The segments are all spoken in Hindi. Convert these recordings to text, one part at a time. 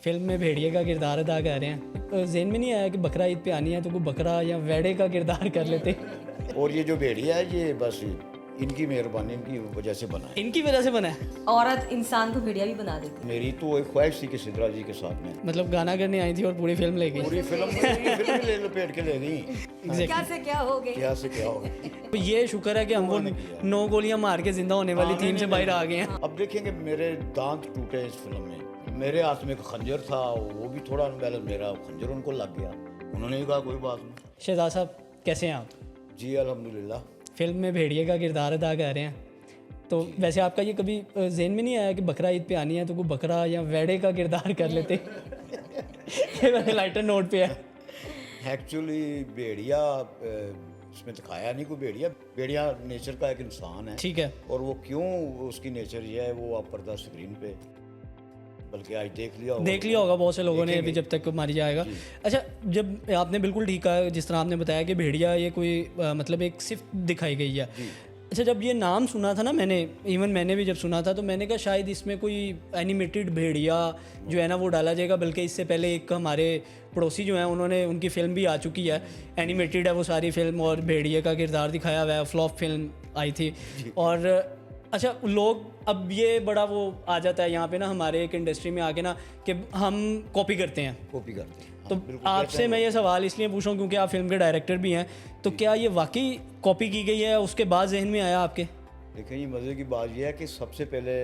फिल्म में भेड़िए का किरदार अदा कर रहे हैं। ज़हन में नहीं आया कि बकरा ईद पे आनी है तो कोई बकरा या वेड़े का किरदार कर लेते। और ये जो भेड़िया है ये बस इनकी मेहरबानी, इनकी वजह से बना है। इनकी वजह से बना है। औरत इंसान को भेड़िया भी बना देती मेरी तो एक ख्वाहिश थी कि सिद्रा जी के साथ में मतलब गाना करने आई थी और पूरी फिल्म ले गई। पूरी फिल्म ले लपेट के ले गई। है। क्या से क्या हो गए। क्या से क्या हो गया। तो ये शुक्र है कि हम वो 9 गोलियां मार के जिंदा होने वाली टीम से बाहर आ गए हैं। अब देखेंगे मेरे दांत टूटे इस फिल्म में। मेरे हाथ में एक खंजर था, वो भी थोड़ा अनबैलेंस, मेरा खंजर उनको लग गया। उन्होंने भी कहा कोई बात नहीं। शहजाद साहब कैसे हैं आप? जी अल्हम्दुलिल्लाह। फिल्म में भेड़िए का किरदार अदा कर रहे हैं, तो वैसे आपका ये कभी ज़हन में नहीं आया कि बकरा ईद पे आनी है तो कोई बकरा या वेड़े का किरदार कर लेते? ये वैसे लाइटर नोट पे है। एक्चुअली भेड़िया इसमें दिखाया नहीं कोई भेड़िया। भेड़िया नेचर का एक इंसान है। ठीक है। और वो क्यों उसकी नेचर ये है वो आप पर्दा स्क्रीन पे बल्कि आज देख लिया होगा बहुत से लोगों ने अभी जब तक मारी जाएगा। अच्छा, जब आपने बिल्कुल ठीक कहा, जिस तरह आपने बताया कि भेड़िया ये कोई मतलब एक सिर्फ दिखाई गई है। अच्छा, जब ये नाम सुना था ना मैंने भी जब सुना था तो मैंने कहा शायद इसमें कोई एनिमेटेड भेड़िया जो है ना वो डाला जाएगा, बल्कि इससे पहले एक हमारे पड़ोसी जो हैं उन्होंने उनकी फ़िल्म भी आ चुकी है, एनिमेटेड है वो सारी फिल्म और भेड़िए का किरदार दिखाया हुआ है, फ्लॉप फिल्म आई थी। और अच्छा, लोग अब ये बड़ा वो आ जाता है यहाँ पे ना हमारे एक इंडस्ट्री में आके ना कि हम कॉपी करते हैं। तो आपसे मैं ये सवाल इसलिए पूछ रहा हूँ क्योंकि आप फिल्म के डायरेक्टर भी हैं, तो क्या ये वाकई कॉपी की गई है? उसके बाद जहन में आया आपके? देखिए, ये मज़े की बात यह है कि सबसे पहले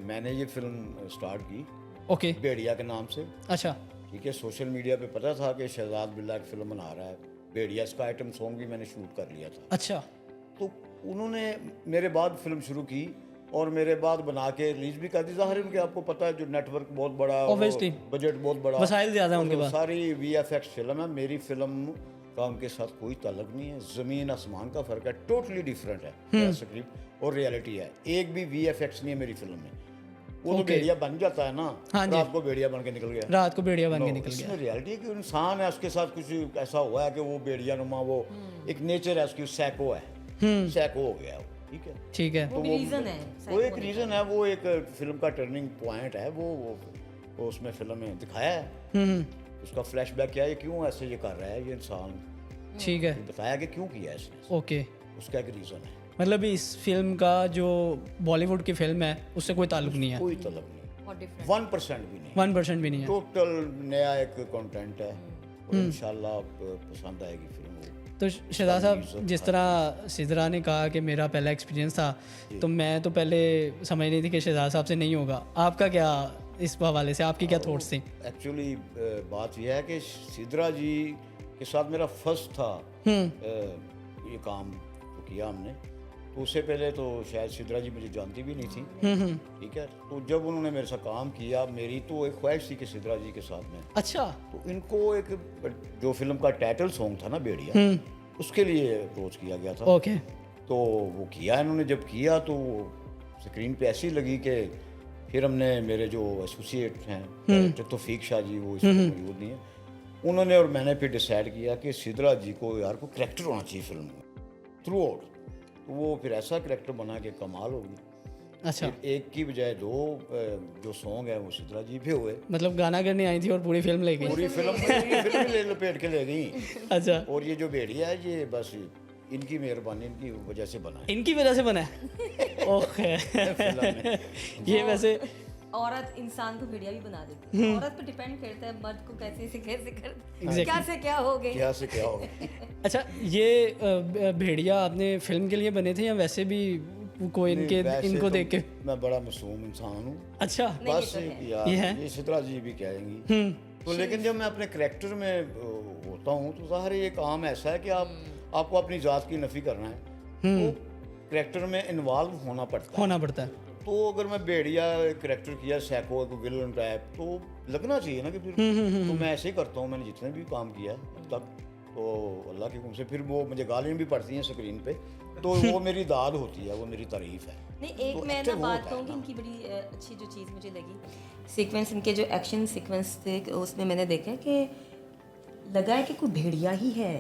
मैंने ये फिल्म स्टार्ट की ओके भेड़िया के नाम से। अच्छा, ठीक है। सोशल मीडिया पे पता था कि शहजाद बिल्ला की फिल्म बना रहा है भेड़िया, इसका आइटम सॉन्ग भी मैंने शूट कर लिया था। अच्छा। तो उन्होंने मेरे बाद फिल्म शुरू की और मेरे बाद बना के रिलीज भी कर दी। ज़ाहिर है कि आपको पता है जो नेटवर्क बहुत बड़ा, Obviously, बजट बहुत बड़ा, वसाइल ज़्यादा है उनके पास। सारी VFX फिल्म है। मेरी फिल्म का उनके साथ कोई ताल्लुक नहीं है, ज़मीन आसमान का फ़र्क है, टोटली डिफरेंट है स्क्रिप्ट और रियलिटी है। एक भी VFX नहीं है मेरी फिल्म में। वो तो भेड़िया बन जाता है ना, रात को भेड़िया बन के निकल गया, रात को भेड़िया बन के निकल गया। इसमें रियलिटी है कि इंसान है, उसके साथ कुछ ऐसा हुआ है कि वो भेड़िया नुमा, वो एक नेचर है उसकी, सैको है, सैको हो गया। ठीक है, ठीक है। वो रीजन है, वो एक रीज़न है, वो एक फिल्म का टर्निंग पॉइंट है। वो उसमें फिल्म में दिखाया है। उसका फ्लैशबैक क्या है, क्यों ऐसे ये कर रहा है ये इंसान। ठीक है, बताया कि क्यों किया इसने। ओके। उसका एक रीज़न है। मतलब इस फिल्म का जो बॉलीवुड की फिल्म है उससे कोई ताल्लुक नहीं है? कोई ताल्लुक नहीं, 1% भी नहीं। 1% भी नहीं है। टोटल नया एक कंटेंट है और इंशाल्लाह पसंद आएगी फिल्म। तो शहजाद साहब, जिस तरह सिद्रा ने कहा कि मेरा पहला एक्सपीरियंस था, तो मैं तो पहले समझ नहीं थी कि शहजाद साहब से नहीं होगा। आपका क्या इस हवाले से, आपकी क्या थॉट्स थी? एक्चुअली बात यह है कि सिद्रा जी के साथ मेरा फर्स्ट था ये काम तो किया हमने। तो उससे पहले तो शायद सिद्रा जी मुझे जानती भी नहीं थी। ठीक है। तो जब उन्होंने मेरे साथ काम किया, मेरी तो एक ख्वाहिश थी कि सिद्रा जी के साथ में। अच्छा। तो इनको एक जो फिल्म का टाइटल सॉन्ग था ना भेड़िया, उसके लिए अप्रोच किया गया था। ओके। तो वो किया इन्होंने। जब किया तो स्क्रीन पे ऐसी लगी कि फिर हमने, मेरे जो एसोसिएट हैं तौफीक शाह जी, वो इसमें मौजूद नहीं है, उन्होंने और मैंने फिर डिसाइड किया कि सिद्रा जी को यार को करैक्टर होना चाहिए फिल्म में थ्रू आउट। तो वो फिर ऐसा करैक्टर बना के कमाल होगी। अच्छा। एक की बजाय दो जो सॉन्ग है वो सिद्रा जी पे हुए। मतलब गाना करने आई थी और पूरी फिल्म ले गई? पूरी फिल्म ले लपेट के ले गई। अच्छा। और ये जो भेड़िया है ये बस इनकी मेहरबानी, इनकी वजह से बना है। इनकी वजह से बना है। ओके। ये वैसे औरत इंसान को भेड़िया भी बना देती है। औरत पे डिपेंड करता है मर्द को कैसे कर क्या से क्या हो गए, क्या से क्या हो गए। अच्छा, ये भेड़िया आपने फिल्म के लिए बने थे या वैसे भी कोई इनको तो देख के? मैं बड़ा मासूम इंसान हूँ। अच्छा। बस यार ये है? ये सिद्रा जी भी कहेंगी। तो लेकिन जब मैं अपने करैक्टर में होता हूँ तो ज़ाहिर है ये काम ऐसा है कि आपको अपनी ज़ात की नफ़ी करना है, तो करैक्टर में इन्वॉल्व होना पड़ता है। तो अगर मैं भेड़िया करैक्टर किया, सैको एक विलन टाइप, तो लगना चाहिए ना कि फिर तो मैं ऐसे ही करता हूँ। मैंने जितने भी काम किया अब तक, तो अल्लाह के हुक्म से फिर वो मुझे गालियाँ भी पड़ती हैं स्क्रीन पे, तो वो मेरी दाद होती है, वो मेरी तारीफ है। नहीं, एक तो मैं ना बात कहूँगी, इनकी बड़ी अच्छी जो चीज़ मुझे लगी सीक्वेंस, इनके जो एक्शन सीक्वेंस थे उसमें मैंने देखा कि लगा है कि कोई भेड़िया ही है।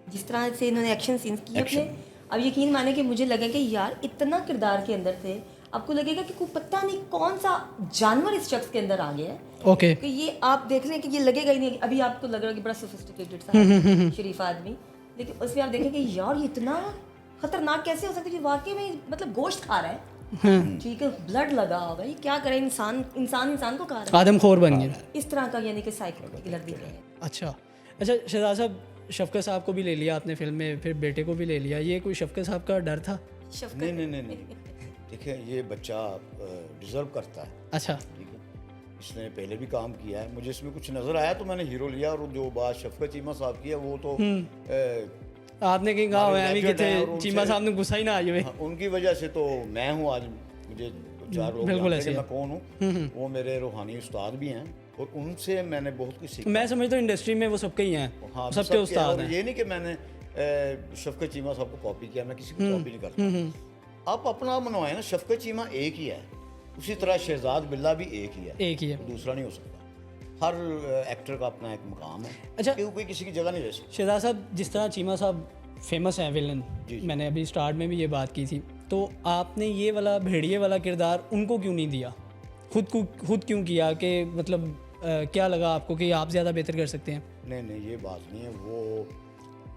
जिस तरह से इन्होंने एक्शन सीन्स किए अपने, अब यकीन माने कि मुझे लगा कि यार इतना किरदार के अंदर थे, आपको लगेगा कि कोई पता नहीं कौन सा जानवर इस शख्स के अंदर आ गया है। ओके कि ये आप देख लें कि ये लगेगा ही नहीं, अभी आपको लग रहा है कि बड़ा सोफिस्टिकेटेड सा है, शरीफ आदमी, लेकिन उसमें आप देखें कि यार ये इतना खतरनाक कैसे हो सकता है कि वाकई में मतलब गोश्त खा रहा है, ठीक है, ब्लड लगा हुआ है, ये क्या करे, इंसान को खा रहा है, आदमखोर बन गया। इस तरह का यानी कि साइको किलर दिख रहा है। अच्छा शहजाद साहब, शफकत साहब को भी ले लिया आपने फिल्म में, फिर बेटे को भी ले लिया, ये कोई शफकत साहब का डर था? नहीं, देखिए ये बच्चा डिज़र्व करता है, अच्छा ठीक है, इसने पहले भी काम किया है, मुझे इसमें कुछ नज़र आया तो मैंने हीरो लिया, और जो बात शफकत चीमा साहब की है वो तो आपने कहीं कहा हुआ है कि legend थे है, और उनसे- चीमा साहब ने गुस्सा ही ना आए हुए। हाँ, उनकी वजह से तो मैं हूँ आज, मुझे 4 लोग बिल्कुल जानते ऐसे हैं कि है। मैं कौन हूँ, वो मेरे रूहानी उस्ताद भी हैं, और उनसे मैंने बहुत कुछ सीखा। मैं समझता हूँ इंडस्ट्री में वो सबके ही हैं, हाँ, सबके उस्ताद और हैं। ये नहीं कि मैंने शफकत चीमा साहब को कॉपी किया, मैं किसी को कॉपी नहीं करता, आप अपना बनवाए ना, शफकत चीमा एक ही है, उसी तरह शहजाद बिल्ला भी एक ही है, एक ही है। दूसरा नहीं हो सकता। हर एक्टर का अपना एक मुकाम है, अच्छा। कोई किसी की जगह नहीं ले सकता। शहजाद साहब, जिस तरह चीमा साहब फेमस हैं विलन, मैंने अभी स्टार्ट में भी ये बात की थी, तो आपने ये वाला भेड़िए वाला किरदार उनको क्यों नहीं दिया, खुद क्यों किया, कि मतलब क्या लगा आपको कि आप ज़्यादा बेहतर कर सकते हैं? नहीं, ये बात नहीं है, वो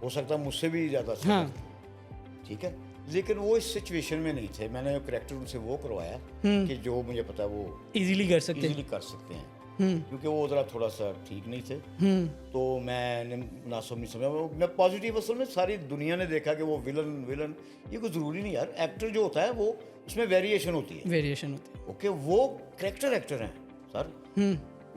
हो सकता है मुझसे भी ज़्यादा अच्छा हाँ। करते, ठीक है, लेकिन वो इस सिचुएशन में नहीं थे, मैंने करेक्टर उनसे वो करवाया कि जो मुझे पता है वो इजीली कर सकते हैं। इजीली कर सकते हैं, क्योंकि वो ज़रा थोड़ा सा ठीक नहीं थे, तो मैंने मुनासिब नहीं समझा, मैं पॉजिटिव, असल में सारी दुनिया ने देखा कि वो विलन ये कोई ज़रूरी नहीं यार, एक्टर जो होता है वो उसमें वेरिएशन होती है, वेरिएशन होती है। ओके, वो करेक्टर एक्टर हैं सर,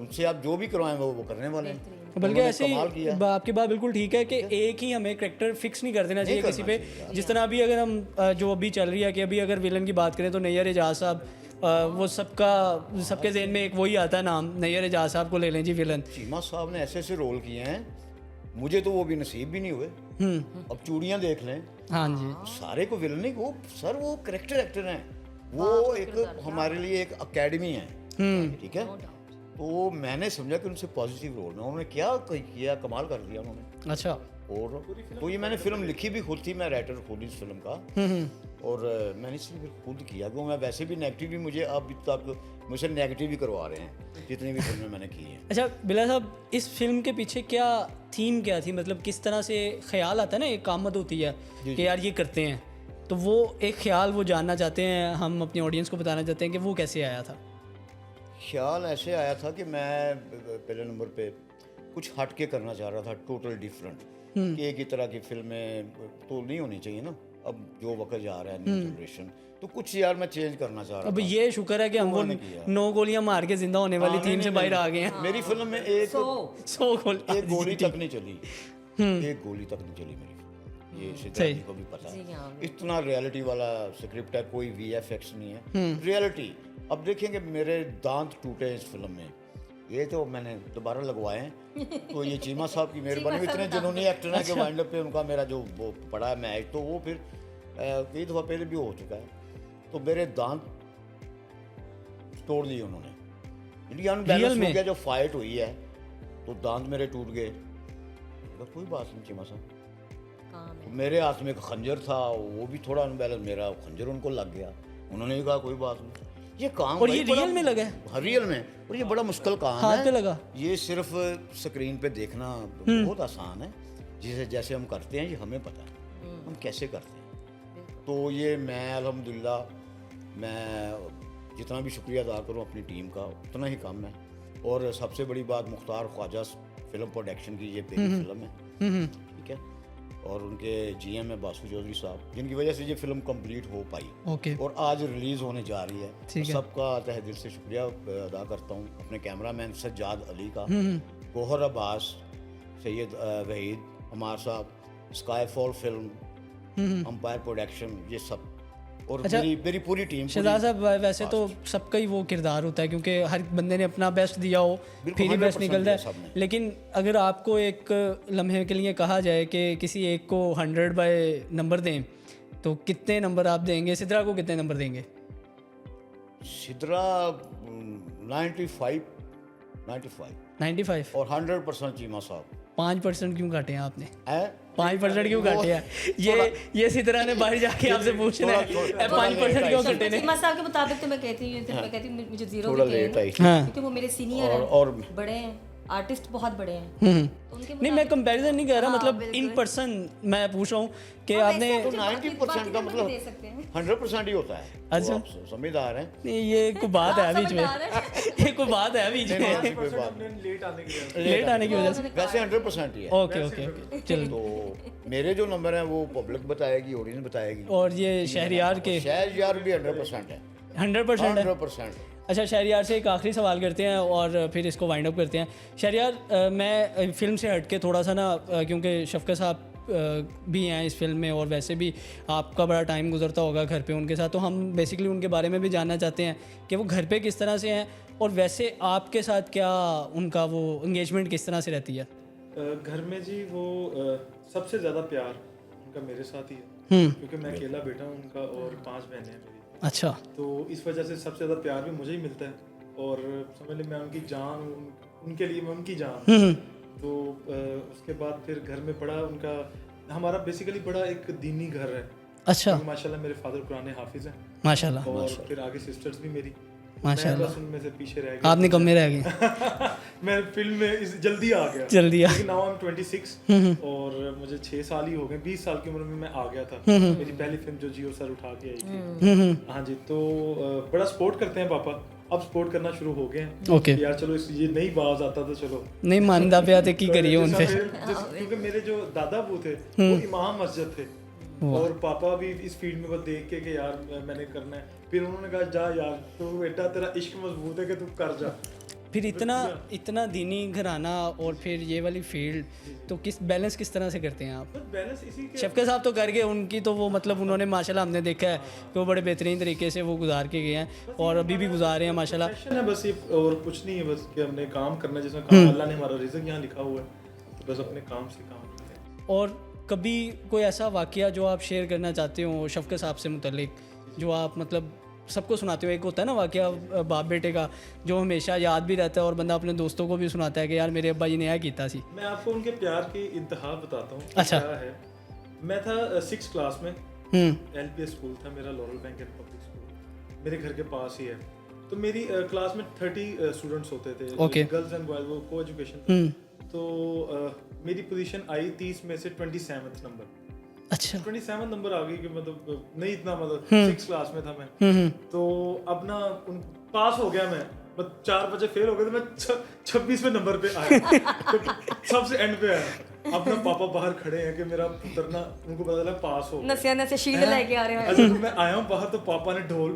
उनसे आप जो भी करवाएं वो करने वाले हैं, बल्कि उन्होंने ऐसे कमाल किया। आपकी बात बिल्कुल ठीक है कि एक ही हमें करेक्टर फिक्स नहीं कर देना चाहिए किसी पे। जिस तरह अभी अगर हम जो अभी चल रही है कि अभी अगर विलन की बात करें तो नैयर एजाज साहब, वो सबके जहन में एक वही आता है नाम, नैयर एजाज साहब को ले लें जी विलन। चीमा साहब ने ऐसे ऐसे रोल किए हैं, मुझे तो वो भी नसीब भी नहीं हुए। अब चूड़ियाँ देख लें, हाँ जी, सारे को विलन नहीं, वो सर वो करेक्टर एक्टर हैं, वो एक हमारे लिए एक अकेडमी है, ठीक है, तो मैंने समझा कि उनसे पॉजिटिव रोल में उन्होंने क्या किया, कमाल कर दिया उन्होंने। अच्छा, और तो ये मैंने फिल्म लिखी भी खुद थी, मैं राइटर खुद इस फिल्म का, और मैंने इसलिए खुद किया, क्योंकि मैं वैसे भी नेगेटिव भी, मुझे अब तक मुझसे नेगेटिव भी करवा रहे हैं जितनी भी फिल्में मैंने की हैं। अच्छा बिला साहब, इस फिल्म के पीछे क्या थीम क्या थी, मतलब किस तरह से ख्याल आता है ना, एक आमद होती है कि यार ये करते हैं, तो वो एक ख्याल वो जानना चाहते हैं, हम अपने ऑडियंस को बताना चाहते हैं कि वो कैसे आया था। ख्याल ऐसे आया था कि मैं पहले नंबर पे कुछ हट के करना चाह रहा था, टोटल डिफरेंट, कि एक ही तरह की फिल्में तो नहीं होनी चाहिए ना, अब जो वक्त जा रहा है न्यू जनरेशन, तो कुछ यार मैं चेंज करना चाह रहा अब था। ये शुक्र है कि हम वो 9 गोलियां मार के जिंदा होने वाली थीम से बाहर आ गए हैं। मेरी फिल्म में एक 100 गोली, एक गोली तक नहीं चली, एक गोली तक नहीं चली मेरी फिल्म, ये सिद्धार्थ जी को भी पता है, इतना रियलिटी वाला स्क्रिप्ट है, कोई VFX नहीं है, रियलिटी। अब देखेंगे मेरे दांत टूटे हैं इस फिल्म में, ये तो मैंने दोबारा लगवाए हैं, तो ये चीमा साहब की मेहरबानी, इतने जुनूनी एक्टर हैं कि वाइंड अप पे उनका मेरा जो वो पड़ा है मैच, तो वो फिर कई दफ़ा पहले भी हो चुका है, तो मेरे दांत तोड़ दिए उन्होंने, यानी अनबैलेंस हो गया, जो फाइट हुई है तो दांत मेरे टूट गए। तो कोई बात नहीं चीमा साहब, तो मेरे हाथ में एक खंजर था, वो भी थोड़ा अनबैलेंस, मेरा खंजर उनको लग गया, उन्होंने भी कहा कोई बात नहीं, ये काम और ये रियल में लगा है, हाँ रियल में, और ये बड़ा मुश्किल काम हाथ है, पे लगा, ये सिर्फ स्क्रीन पे देखना बहुत आसान है, जैसे हम करते हैं ये हमें पता है हम कैसे करते हैं। तो ये मैं अल्हम्दुलिल्लाह मैं जितना भी शुक्रिया अदा करूँ अपनी टीम का उतना ही कम है, और सबसे बड़ी बात मुख्तार ख्वाजा फिल्म प्रोडक्शन की ये पहली फिल्म है, ठीक है, और उनके GM है बासु चौधरी साहब, जिनकी वजह से ये फिल्म कंप्लीट हो पाई, ओके, और आज रिलीज़ होने जा रही है। सबका तहे दिल से शुक्रिया अदा करता हूँ, अपने कैमरामैन सज्जाद अली का, गोहर अब्बास, सैयद वहीद, हमार साहब, sky fall film, umpire production, ये सब, और मेरी पूरी टीम। शहजाद साहब, वैसे तो सबका ही वो किरदार होता है क्योंकि हर बंदे ने अपना बेस्ट दिया हो फिर ही बेस्ट निकलता है, लेकिन अगर आपको एक लम्हे के लिए कहा जाए कि किसी एक को 100 बाय नंबर दें तो कितने नंबर आप देंगे? सिद्रा को कितने नंबर देंगे? सिद्रा 95 95 और 100% चीमा साहब। 5% क्यों काटे हैं आपने? है 5% क्यों काटे हैं? ये इसी तरह ने बाहर जाके आपसे पूछना है 5% क्यों कटे ने? सीमा साहब के मुताबिक तो मैं कहती हूँ मुझे 0 थोड़ा भी लेट आई हाँ क्योंकि वो मेरे सीनियर हैं और बड़े हैं आर्टिस्ट बहुत बड़े हैं तो उनके नहीं मैं कंपैरिजन नहीं कर रहा, मतलब इन पर्सन मैं पूछ रहा हूँ कि आपने तो 90% का मतलब दे सकते हैं 100% ही होता है। अच्छा। तो आप समझदार हैं। नहीं ये कोई बात है बीच में, ये कोई बात है बीच में ऐसी कोई बात नहीं। लेट आने की वजह से। वैसे 100% ही है। ओके ओके ओके चलो। तो मेरे जो नंबर हैं वो पब्लिक बताएगी, ऑडियंस बताएगी। और ये शहरियार के शहरयार भी 100% है। 100% है। 100%। अच्छा शहरियार से एक आखिरी सवाल करते हैं और फिर इसको वाइंड अप करते हैं। शहरियार मैं फिल्म से हट के थोड़ा सा ना क्योंकि शफकत साहब भी हैं इस फिल्म में और वैसे भी आपका बड़ा टाइम गुजरता होगा घर पे उनके साथ, तो हम बेसिकली उनके बारे में भी जानना चाहते हैं कि वो घर पे किस तरह से हैं और वैसे आपके साथ क्या उनका वो एंगेजमेंट किस तरह से रहती है? घर में जी वो सबसे ज़्यादा प्यार उनका मेरे साथ ही है क्योंकि मैं अकेला बेटा हूँ उनका और 5 बहनें हैं मेरी। अच्छा। तो इस वजह से सबसे ज़्यादा प्यार भी मुझे ही मिलता है और समझ लें मैं उनकी जान उनके लिए मैं उनकी जान। तो उसके बाद फिर घर में बड़ा उनका हमारा बेसिकली बड़ा एक दीनी घर है। अच्छा। माशाल्लाह मेरे फादर कुरान हाफिज़ हैं माशाल्लाह। और फिर आगे सिस्टर्स भी मेरी माशाल्लाह। बस उनमें से पीछे रह गया। आपने कब में रह गए? मैं फिल्म में जल्दी आ गया जल्दी आ लेकिन नाउ आई एम 26 और मुझे 6 साल ही हो गए। 20 साल की उम्र में मैं आ गया था। मेरी पहली फिल्म जो जियो सर उठा के आई थी। हाँ जी। तो बड़ा सपोर्ट करते हैं पापा, अब सपोर्ट करना शुरू हो गए हैं। ओके यार चलो ये नई बाज आता तो चलो नहीं मानदा पे आते की करिए उनसे। क्योंकि मेरे जो दादा वो थे वो इमाम मस्जिद थे और पापा भी इस फील्ड में बस देख के यार मैंने करना है। फिर उन्होंने कहा जा यार तू बेटा तेरा इश्क मजबूत है कि तू कर जा। फिर इतना दीनी घराना और फिर ये वाली फील्ड, तो बैलेंस किस तरह से करते हैं आप? बैलेंस इसी के शफकत साहब तो कर गए, उनकी तो वो मतलब उन्होंने माशाल्लाह हमने देखा है कि वो बड़े बेहतरीन तरीके से वो गुजार के गए हैं और अभी भी गुजार रहे हैं माशाल्लाह। पैशन है बस ये और कुछ नहीं है, बस कि हमने काम करना है जिसमें काम अल्लाह ने हमारा रिज़्क यहाँ लिखा हुआ है तो बस अपने काम से काम करते हैं। और कभी कोई ऐसा वाकया जो आप शेयर करना चाहते हो शफकत साहब से मुतल्लिक, जो आप मतलब सबको सुनाते हो? एक होता है ना वाकया बाप बेटे का जो हमेशा याद भी रहता है और बंदा अपने दोस्तों को भी सुनाता है कि यार मेरे अब्बा जी ने यह किया सी। मैं आपको उनके प्यार की इंतहा बताता हूँ। अच्छा। क्या है, मैं था 6th क्लास में, LPS स्कूल था मेरा, lauryl bank and public school मेरे घर के पास ही है। तो मेरी क्लास में 30 स्टूडेंट्स होते थे। Okay. गर्ल्स एंड बॉयज, वो को एजुकेशन। तो मेरी पोजीशन आई 30 में से 27th नंबर। अच्छा। 27 नंबर आ गई कि मतलब नहीं इतना मतलब 6th क्लास में था मैं। तो अब ना पास हो गया मैं, 4 बजे फेल हो गए तो मैं 26वें नंबर पे आया। तो सबसे एंड पे आया। अब ना पापा बाहर खड़े हैं कि मेरा पुत्र ना, उनको पता चला पास हो गया। नसे शील्ड लेके आ रहे हैं। अच्छा तो मैं आया हूँ बाहर तो पापा ने ढोल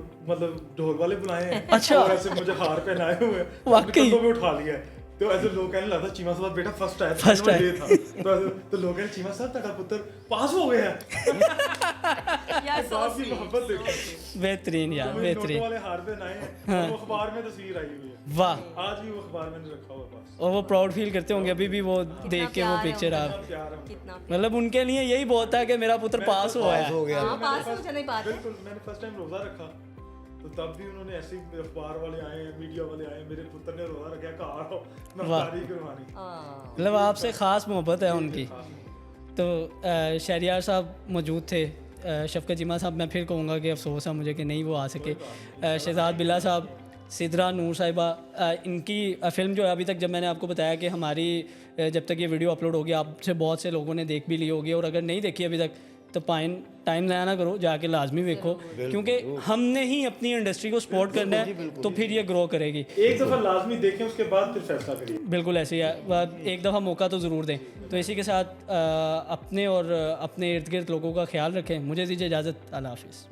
वाले बुलाए हैं। अच्छा। और ऐसे मुझे हार पहनाए हुए हैं, वाकई? कंधों पे उठा लिया है। तो ऐसे लोग कहने लगा चीमा साहब बेटा फर्स्ट आया था। तो लोग कहने चीमा साहब तेरा पुत्र पास हो गया है। यार बाप की मोहब्बत देखो। बेहतरीन यार तो बेहतरीन। वाले हार पे नाए हैं और वो अखबार में तस्वीर आई हुई है। वाह। आज भी वो अखबार मैंने रखा हुआ पास। और वो प्राउड फील करते होंगे अभी भी वो देख के वो पिक्चर आप, प्यार है कितना मतलब उनके लिए यही बहुत है कि मेरा पुत्र पास हुआ है। हो गया। हाँ पास हो जाने की बात है। बिल्कुल। मैंने फर्स्ट टाइम रोजा रखा तो तब भी उन्होंने ऐसे अखबार वाले आए, मीडिया वाले आए, मेरे पुत्र ने रोजा रखा, कहा आओ मैं तारीफ करवानी। मतलब आपसे ख़ास मोहब्बत है उनकी। तो शहरियार साहब मौजूद थे, शफकत जिमा साहब मैं फिर कहूँगा कि अफसोस है मुझे कि नहीं वो आ सके। शहजाद बिल्ला साहब, सिद्रा नूर साहिबा, इनकी फ़िल्म जो है अभी तक जब मैंने आपको बताया कि हमारी जब तक ये वीडियो अपलोड होगी आपसे बहुत से लोगों ने देख भी ली होगी, और अगर नहीं देखी अभी तक तो टाइम ज़ाया ना करो, जाके लाजमी देखो, क्योंकि हमने ही अपनी इंडस्ट्री को सपोर्ट करना है तो फिर ये ग्रो करेगी। एक दफ़ा लाजमी देखें उसके बाद फिर फैसला करिए। बिल्कुल ऐसे ही है, एक दफ़ा मौका तो ज़रूर दें। तो इसी के साथ अपने और अपने इर्द गिर्द लोगों का ख्याल रखें। मुझे दीजिए इजाज़त, अल्लाह हाफिज़।